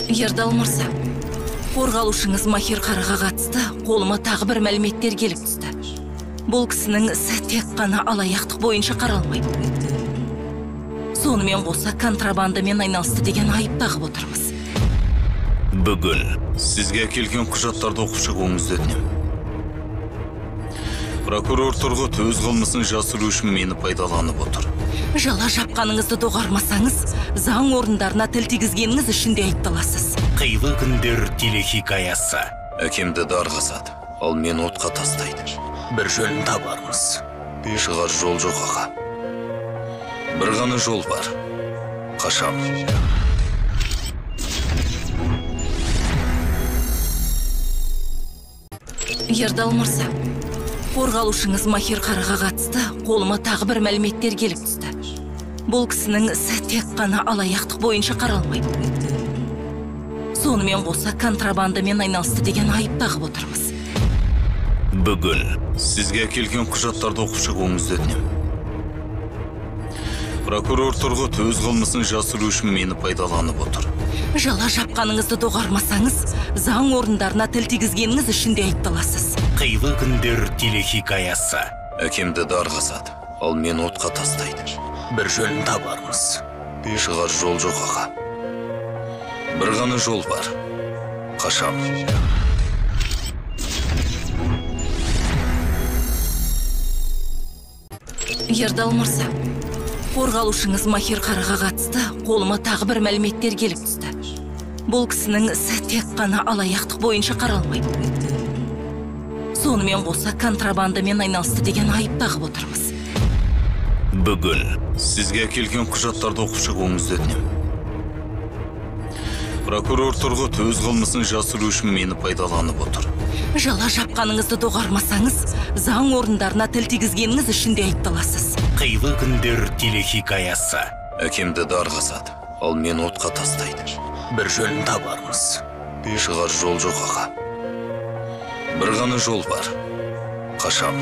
Ердал мырза, қорғалушыңыз Махир қараға қатысты қолыма тағы бір мәліметтер келіп түсті. Бұл кісінің ісі тек қана алаяқтық бойынша қаралмайды. Сонымен қоса контрабандамен айналысты деген айып тағып отырмыз. Бүгін сізге келген құжаттарды оқып шығуыңызды өтінемін. Прокурор Тұрғыт өз қылмысын жасыру үшін мені пайдаланып отыр. Жала жапқаныңызды доғармасаңыз, заң орындарына тіл тигізгеніңіз үшін де айыпталасыз. Қилы күндер телехикаясы. Әкемді дарға асады, ал мені отқа тастайды. Бір жолын табармыз. Шығар жол жоқ аға. Бір ғана жол бар. Қашам. Ердал мырза, қорғалушыңыз Махир қараға қатысты қолыма тағы бір мәліметтер келіп түсті. Бұл кісінің ісі тек қана алаяқтық бойынша қаралмайды. Сонымен қоса контрабандамен айналысты деген айып тағып отырмыз. Бүгін сізге келген құжаттарды оқып шығуыңызды өтінемін. Прокурор Тұрғыт өз қылмысын жасыру үшін мені пайдаланып отыр. Жала жапқаныңызды доғармасаңыз, заң орындарына тіл тигізгеніңіз үшін де айыпталасыз. Қилы күндер телехикаясы. Әкемді дарға асады, ал мені отқа тастайды. Бір жолын табармыз. Шығар жол жоқ аға. Бір ғана жол бар. Қашам. Ердал мырза, қорғалушыңыз Махир қараға қатысты қолыма тағы бір мәліметтер келіп түсті. Бұл кісінің ісі тек қана алаяқтық бойынша қаралмайды. Сонымен қоса контрабандамен айналысты деген айып тағып отырмыз. Бүгін сізге келген құжаттарды оқып шығуыңызды өтінемін. Прокурор Тұрғыт өз қылмысын жасыру үшін мені пайдаланып отыр. Жала жапқаныңызды доғармасаңыз, заң орындарына тіл тигізгеніңіз үшін де айыпталасыз. Қилы күндер телехикаясы. Әкемді дарға асады, ал мені отқа тастайды. Бір жолын табармыз. Шығар жол жоқ аға. Бір ғана жол бар. Қашам.